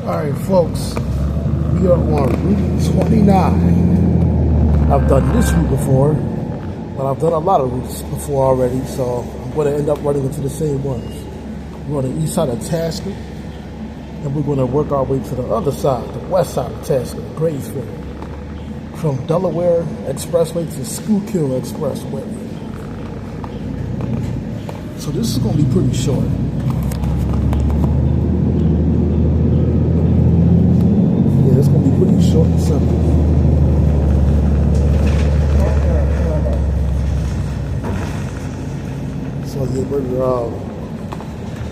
Alright folks, we are on Route 29. I've done this route before, but I've done a lot of routes before already, so I'm going to end up running into the same ones. We're on the east side of Tasker, and we're going to work our way to the other side, the west side of Tasker, Graysville. From Delaware Expressway to Schuylkill Expressway. So this is going to be pretty short. Yeah, it's going to be pretty short and simple. So yeah,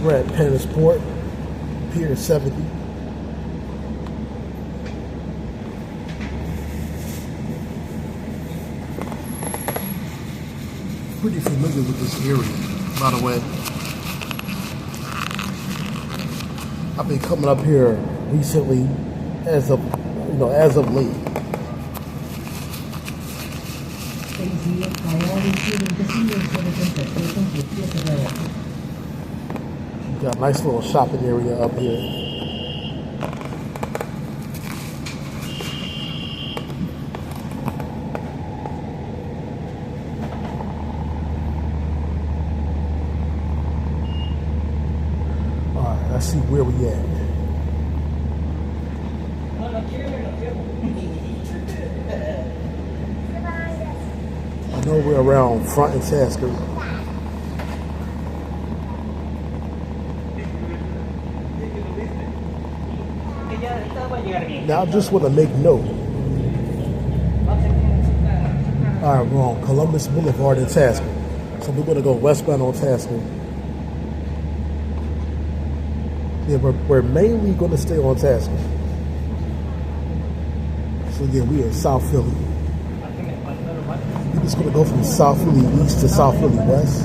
we're at Pennisport, Pier 70. Pretty familiar with this area, by the way. I've been coming up here recently, as of late. You got a nice little shopping area up here. Let's see where we at. I know we're around Front and Tasker. Now I just want to make note. Alright, we're on Columbus Boulevard in Tasker. So we're going to go westbound on Tasker. Yeah, we're mainly going to stay on Tasker. So yeah, we are in South Philly. We're just going to go from South Philly East to South Philly West.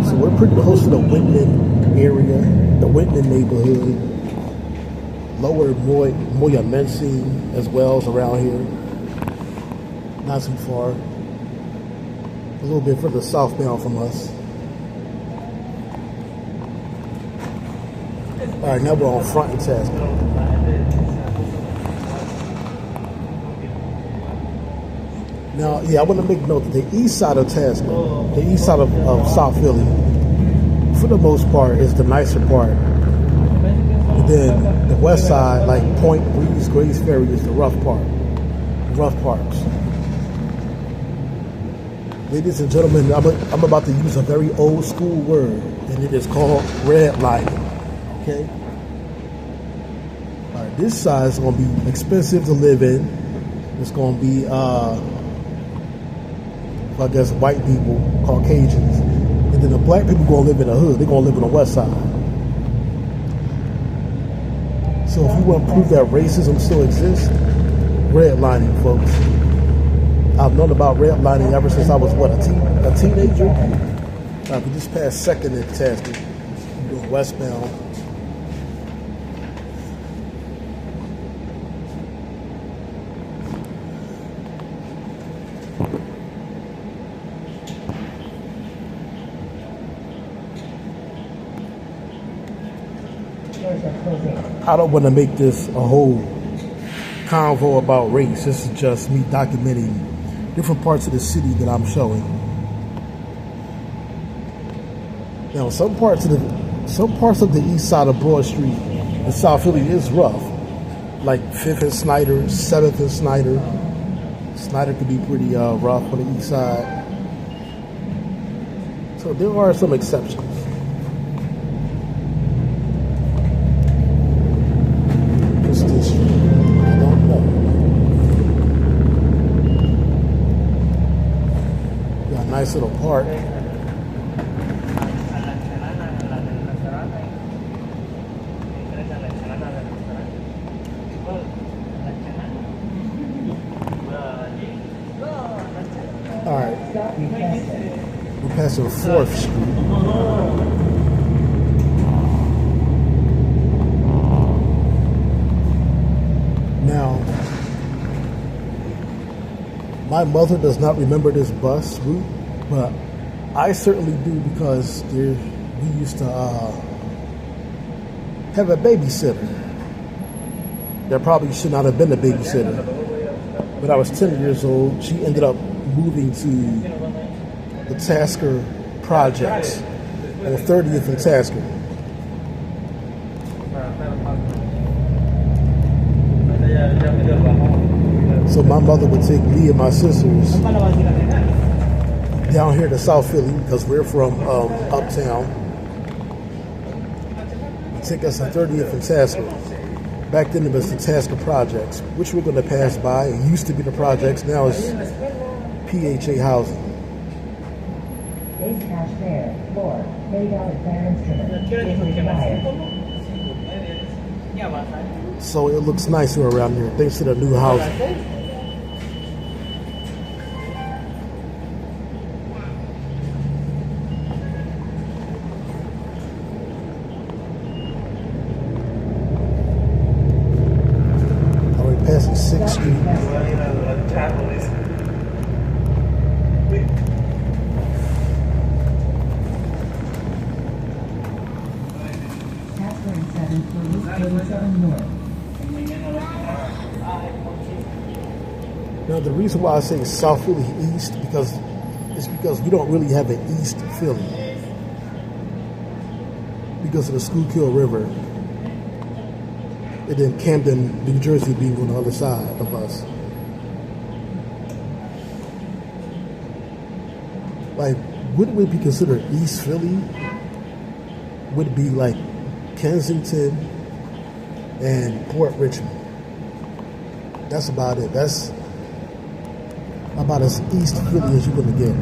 So we're pretty close to the Whitman area, the Whitman neighborhood. Lower Moyamensi as well as around here. Not too far. A little bit further southbound from us. Alright, now we're on Front and Tasker. Now, yeah, I want to make note that the east side of Tasker, the east side of South Philly, for the most part, is the nicer part. And then the west side, like Point Breeze, Grays Ferry, is the rough part, the rough parts. Ladies and gentlemen, I'm about to use a very old school word, and it is called redlining. Okay? Alright, this side is going to be expensive to live in. It's going to be, I guess, white people, Caucasians. And then the black people going to live in the hood. They're going to live on the west side. So if you want to prove that racism still exists, redlining, folks. I've known about redlining ever since I was, what, a teenager? We just passed Second and Tasker. We're going westbound. I don't want to make this a whole convo about race. This is just me documenting different parts of the city that I'm showing. Now, some parts of the east side of Broad Street in South Philly is rough, like 5th and Snyder, 7th and Snyder. Snyder could be pretty rough on the east side. So there are some exceptions. What's this street? I don't know. Got a nice little park. Alright, we're passing 4th Street. Now, my mother does not remember this bus route, but I certainly do, because we used to have a babysitter. There probably should not have been a babysitter. When I was 10 years old, she ended up moving to the Tasker projects on 30th and Tasker. So my mother would take me and my sisters down here to South Philly because we're from uptown. Take us to 30th and Tasker. Back then it was the Tasker projects, which we're going to pass by. It used to be the projects, now it's PHA housing. Base cash fare, floor, $30 clearance limit. So it looks nicer around here thanks to the new housing. Passing 6th Street. Now the reason why I say South Philly East because we don't really have an East Philly because of the Schuylkill River. And then Camden, New Jersey being on the other side of us. Like, wouldn't we be considered East Philly? Would it be like Kensington and Port Richmond? That's about it. That's about as East Philly as you're gonna get.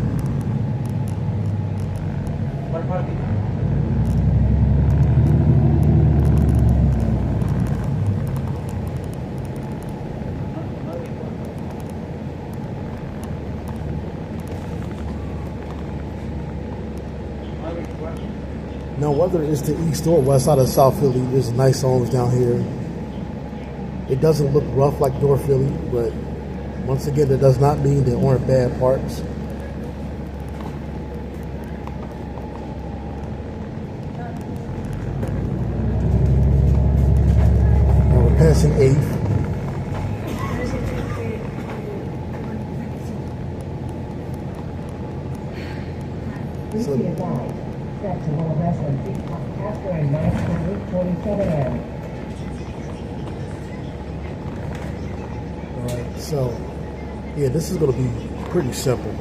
Now, whether it's the east or west side of South Philly, there's nice homes down here. It doesn't look rough like North Philly, but once again, that does not mean there aren't bad parts. Now we're passing 8th. So, set to one of Tasker and 9:47 a.m. Alright, so yeah, this is going to be pretty simple.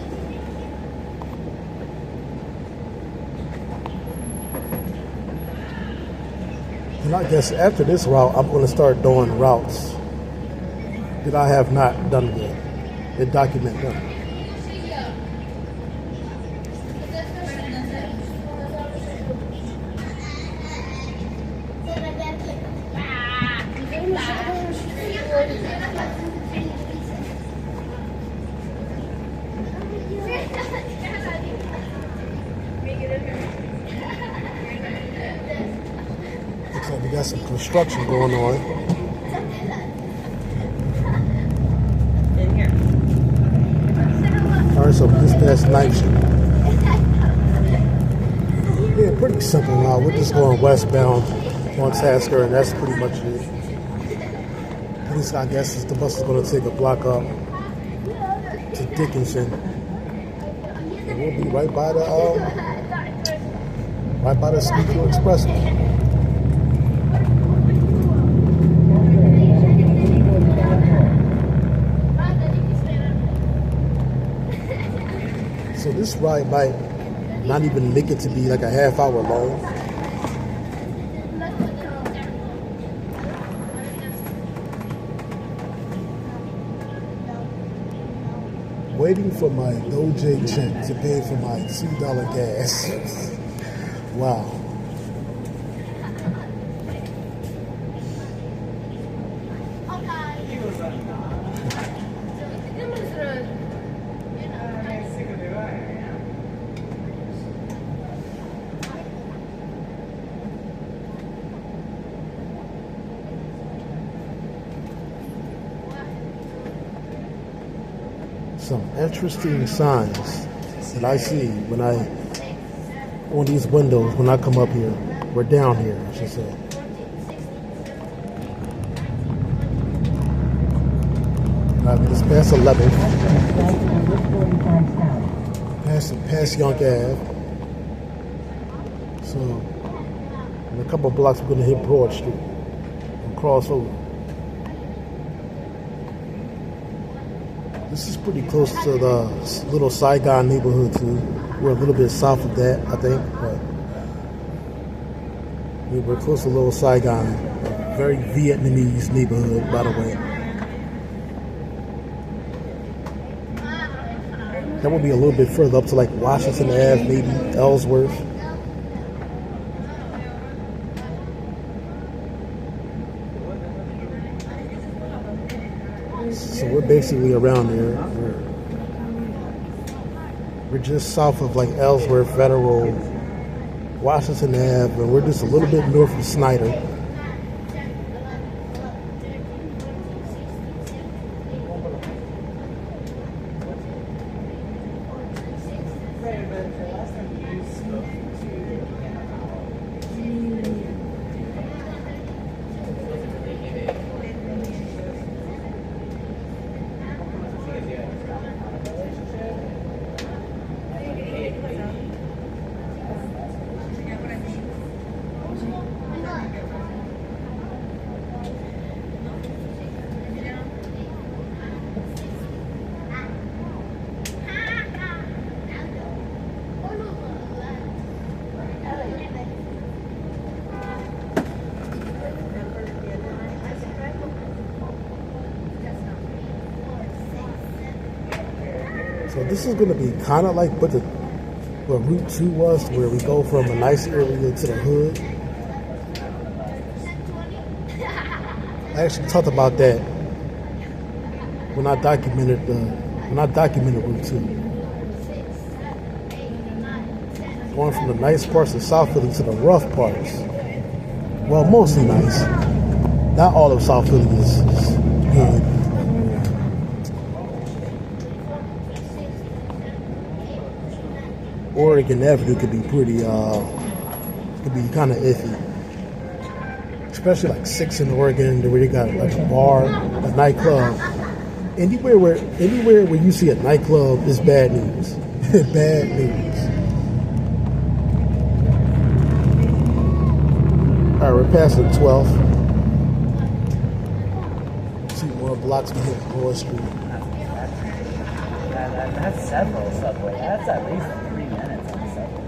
And I guess after this route, I'm going to start doing routes that I have not done yet and document them. Looks like we got some construction going on. Alright, so this past 9th Street. Yeah, pretty simple now. We're just going westbound on Tasker, and that's pretty much it. At least I guess the bus is going to take a block up to Dickinson. And we'll be right by the Schuylkill Expressway. So this ride might not even make it to be like a half hour long. Waiting for my OJ check to pay for my $2 gas. Wow. Some interesting signs that I see when I on these windows when I come up here. We're down here, I should say. We just passed 11th. Past Yonk Ave. So, in a couple of blocks, we're going to hit Broad Street and cross over. This is pretty close to the little Saigon neighborhood, too. We're a little bit south of that, I think, but we're close to Little Saigon, a very Vietnamese neighborhood, by the way. That would be a little bit further up to like Washington Ave, maybe Ellsworth. So we're basically around there. We're just south of like Ellsworth, Federal, Washington Ave, and we're just a little bit north of Snyder. So this is going to be kind of like what Route 2 was, where we go from a nice area to the hood. I actually talked about that when I documented Route 2. Going from the nice parts of South Philly to the rough parts. Well, mostly nice. Not all of South Philly is good. Oregon Avenue could be pretty, could be kind of iffy. Especially like 6 in Oregon, where you got like a bar, a nightclub. Anywhere where you see a nightclub is bad news. Bad news. All right, we're passing 12th. 2 more blocks to hit Broad Street. That's several subway. That's at least 3 minutes on the subway.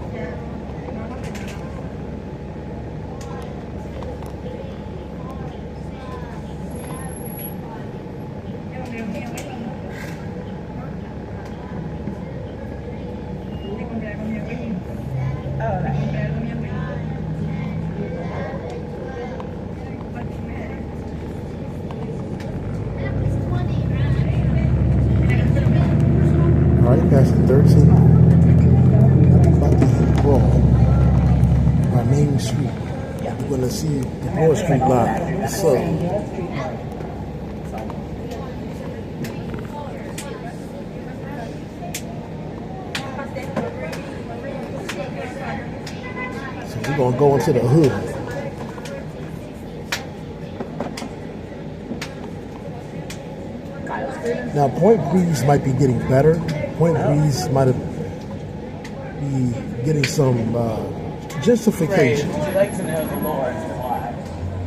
Passing 13. About to hit Broad by Main Street. You're going to see the Broad Street line. What's up? So we're going to go into the hood. Now, Point Breeze might be getting better. Point Breeze might be getting some gentrification. Would you like to know the lore as to why?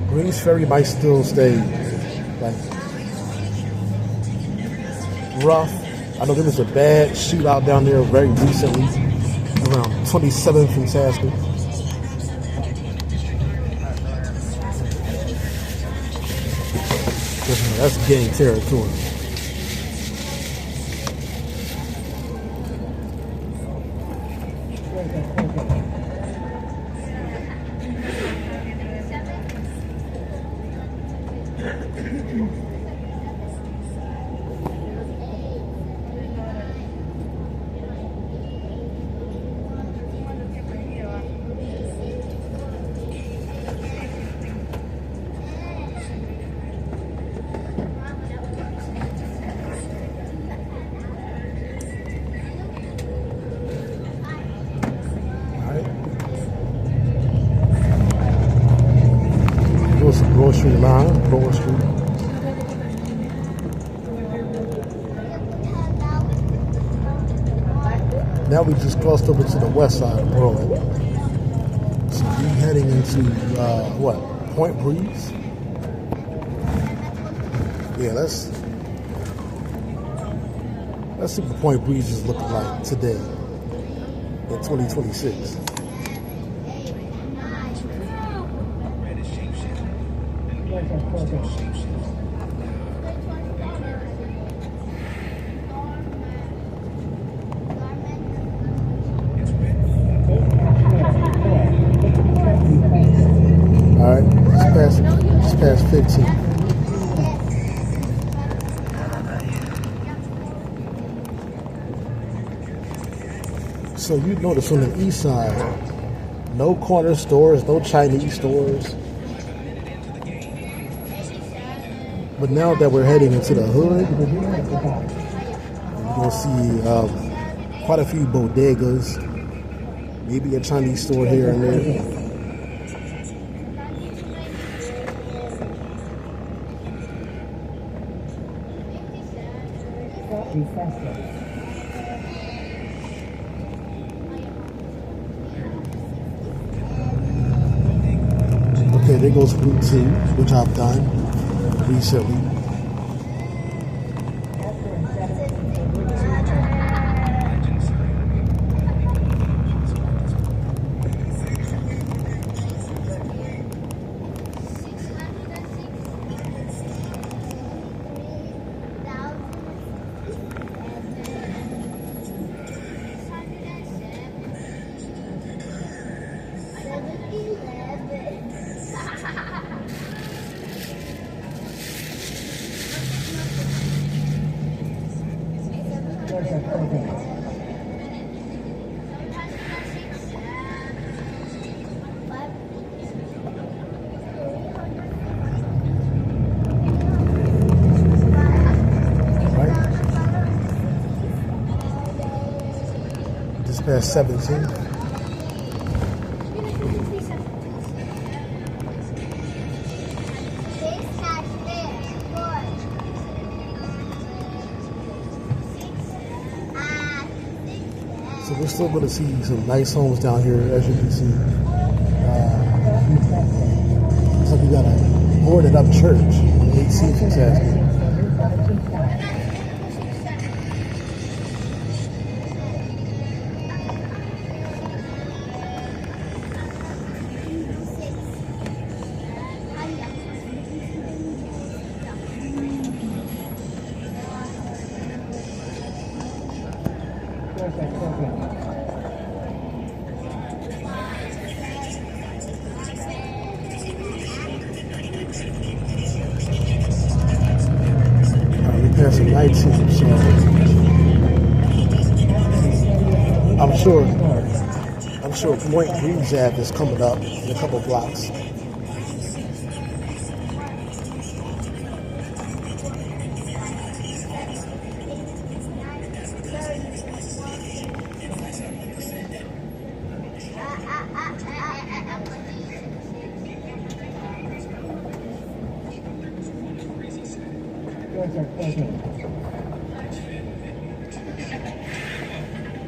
Greens Ferry might still stay like rough. I know there was a bad shootout down there very recently, around 27th and Tasker. That's gang territory. Now we just crossed over to the west side of Berlin. So we're heading into, what, Point Breeze? Yeah, let's see what Point Breeze is looking like today in 2026. All right, it's past 15. So you notice on the east side, no corner stores, no Chinese stores. But now that we're heading into the hood, you're gonna see quite a few bodegas, maybe a Chinese store here and there. Okay, there goes Route 2, which I've done recently. Past 17. So we're still going to see some nice homes down here, as you can see. Looks like we got a boarded up church on the 18th and Tasman. Passing 19, so I'm sure Point Breeze Ave is coming up in a couple blocks.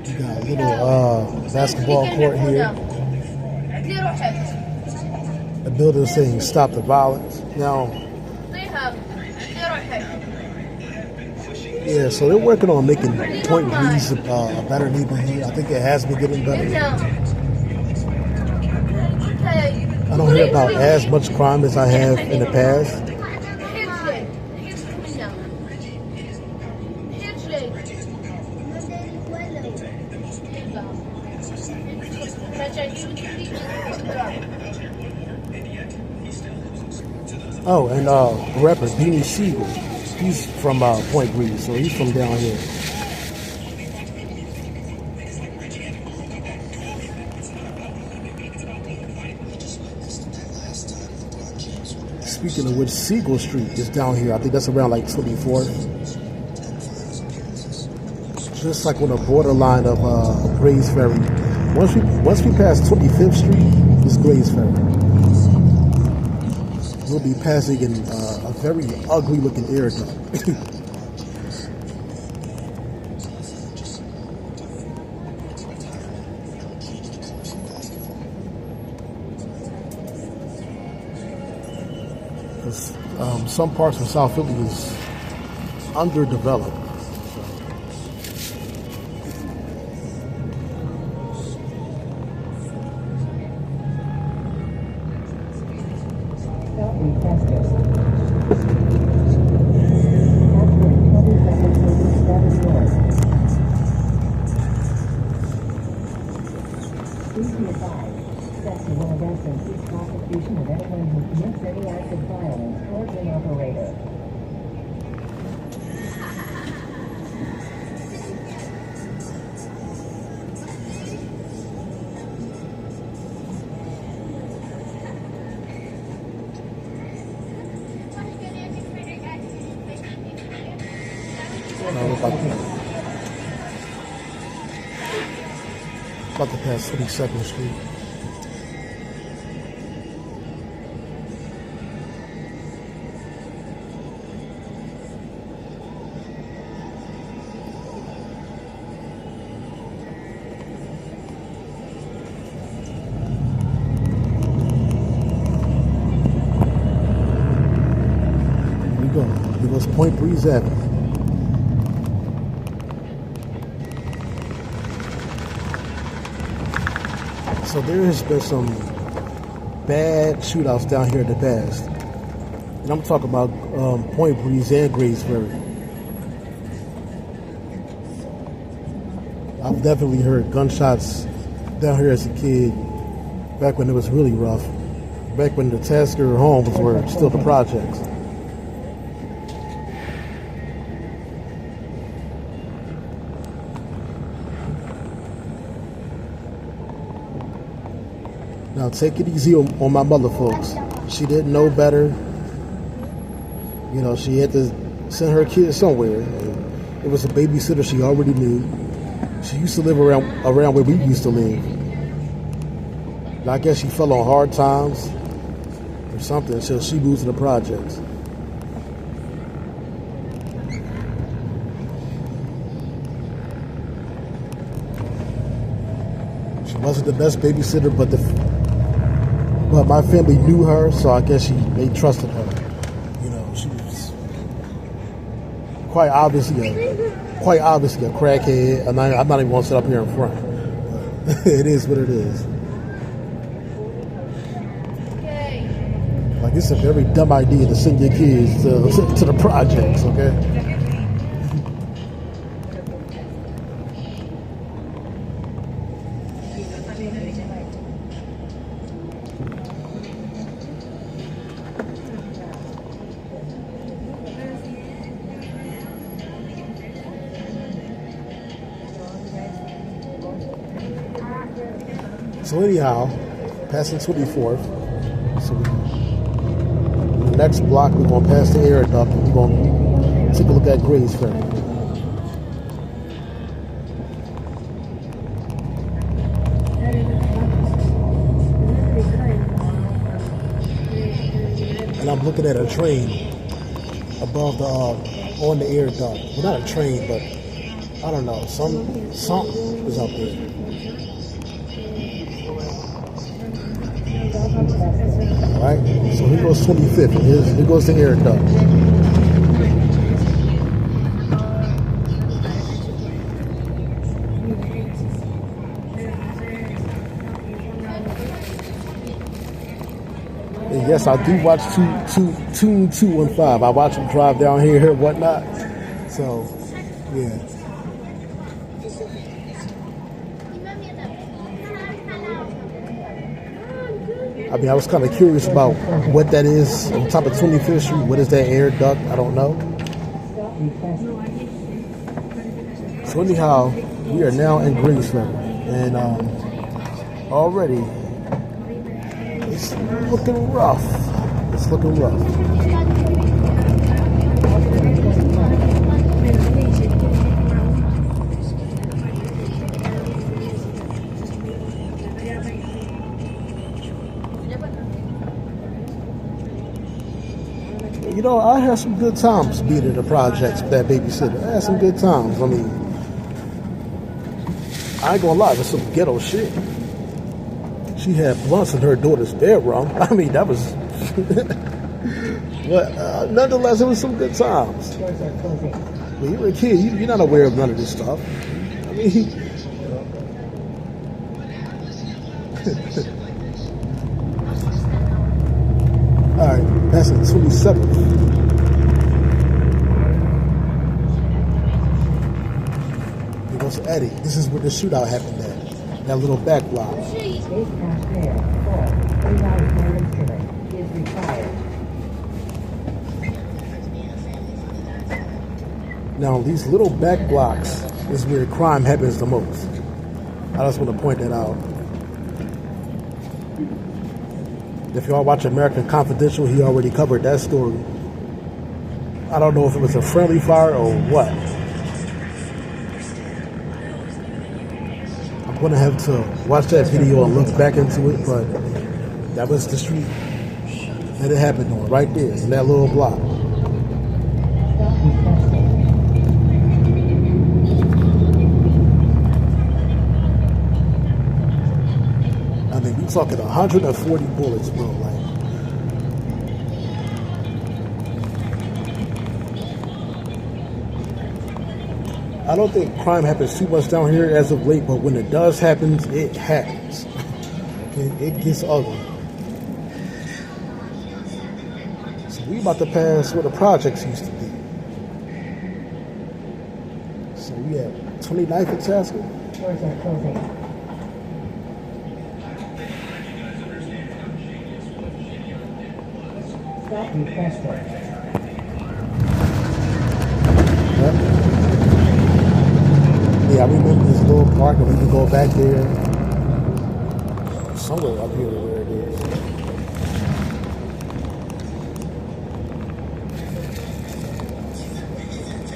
You got a little basketball court here. The building saying "Stop the Violence." Now, yeah, so they're working on making Point Breeze a better neighborhood. I think it has been getting better. I don't hear about as much crime as I have in the past. Oh, and the rapper Beanie Siegel, he's from Point Breeze, so he's from down here. Speaking of which, Siegel Street is down here. I think that's around like 24th. Just like on the borderline of Grays Ferry. Once we pass 25th Street, it's Grays Ferry. We'll be passing in a very ugly looking air duct. Some parts of South Philly is underdeveloped. Please be advised, SEPTA will arrest and cease prosecution of anyone who commits any act of violence towards an operator. About to pass 32nd Street. Here we go. Here goes Point Breeze Avenue. So there has been some bad shootouts down here in the past. And I'm talking about Point Breeze and Graysbury. I've definitely heard gunshots down here as a kid, back when it was really rough. Back when the Tasker homes were still the projects. Now take it easy on my mother, folks. She didn't know better. You know, she had to send her kids somewhere. It was a babysitter she already knew. She used to live around where we used to live. And I guess she fell on hard times or something, so she moved to the projects. She wasn't the best babysitter, but my family knew her, so I guess they trusted her. You know, she was quite obviously a crackhead. And I'm not even going to sit up here in front. It is what it is. Like, it's a very dumb idea to send your kids to the projects, okay? So anyhow, passing 24th. So the next block, we're going to pass the air duct and we're going to take a look at Graysbury. And I'm looking at a train above on the air duct. Well, not a train, but I don't know, something is up there. Alright, so here goes 25th, and here goes the air duct. And yes, I do watch Tune 215. I watch them drive down here and whatnot. So, yeah. I mean, I was kind of curious about what that is on top of 25th Street. What is that air duct? I don't know. So anyhow, we are now in Graysbury, and already it's looking rough. It's looking rough. You know, I had some good times being in the projects with that babysitter. I had some good times. I mean, I ain't gonna lie, there's some ghetto shit. She had blunts in her daughter's bedroom. I mean, that was But nonetheless, it was some good times. Doors are closing. When you're a kid, you're not aware of none of this stuff. I mean, all right, that's the 27th. Here goes Eddie. This is where the shootout happened at. That little back block. Safe pass Pier. 4. Reroute attendance to it is required. Now, these little back blocks is where crime happens the most. I just want to point that out. If y'all watch American Confidential, he already covered that story. I don't know if it was a friendly fire or what. I'm going to have to watch that video and look back into it, but that was the street that it happened on, right there, in that little block. I mean, we talking 140 bullets, bro. Like, I don't think crime happens too much down here as of late, but when it does happen, it happens. It gets ugly. So we about to pass where the projects used to be. So we have 29th and Tasker. Doors are closing. Stop requested. Yeah, I remember this little park, and we can go back there. Somewhere up here where it is.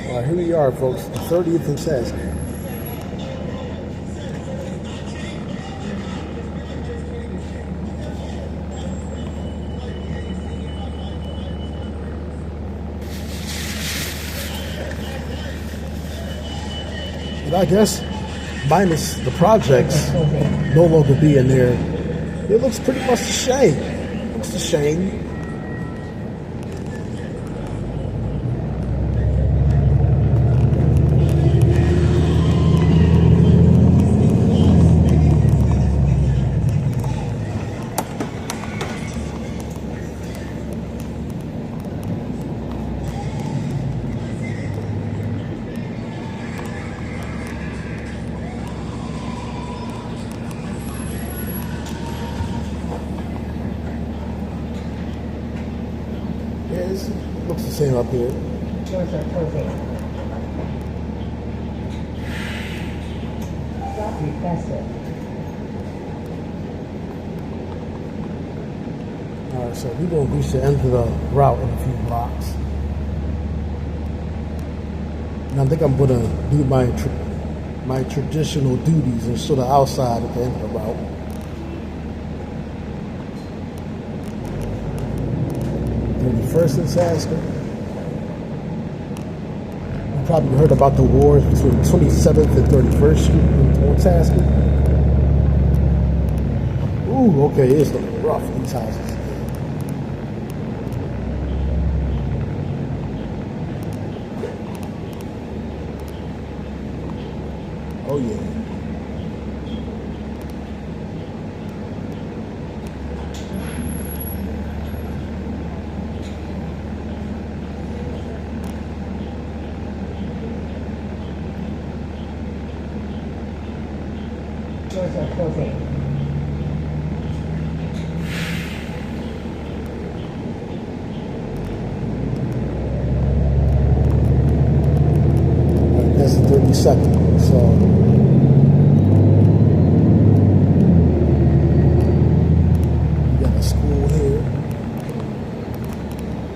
All right, here we are, folks. 30th and Tasker. But I guess, minus the projects no longer being there, it looks pretty much the same. It looks the same. It looks the same up here. Doors are closing. Stop requested. All right, so we're going to reach the end of the route in a few blocks. And I think I'm going to do my traditional duties and sort of outside at the end of the route. First and Tasker. You probably heard about the wars between 27th and 31st Street on Tasker. Ooh, okay, it's looking rough, these houses. Oh, yeah. Doors are closing. Right, that's the 32nd. So we got a school here.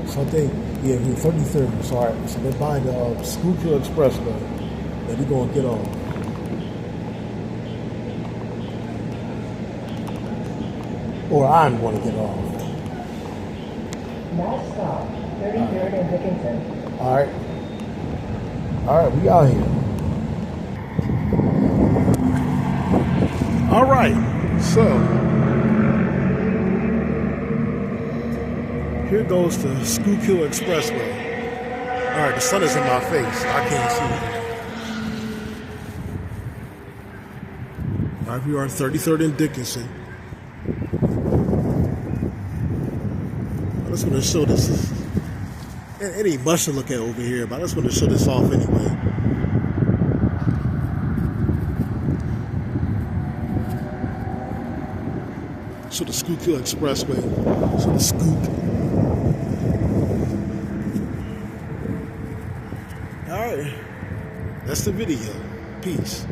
So I think, yeah, we're 33rd. Sorry. So they're buying the Schuylkill Expressway that we're going to get on. Or I'm going to get off. Last stop, 33rd and Dickinson. All right. All right, we out here. All right. So, Here goes the Schuylkill Expressway. All right, the sun is in my face. I can't see it. All right, we are 33rd and Dickinson. I just want to show this. It ain't much to look at over here, but I just want to show this off anyway. So the Schuylkill Expressway. So the Scoop. All right, that's the video. Peace.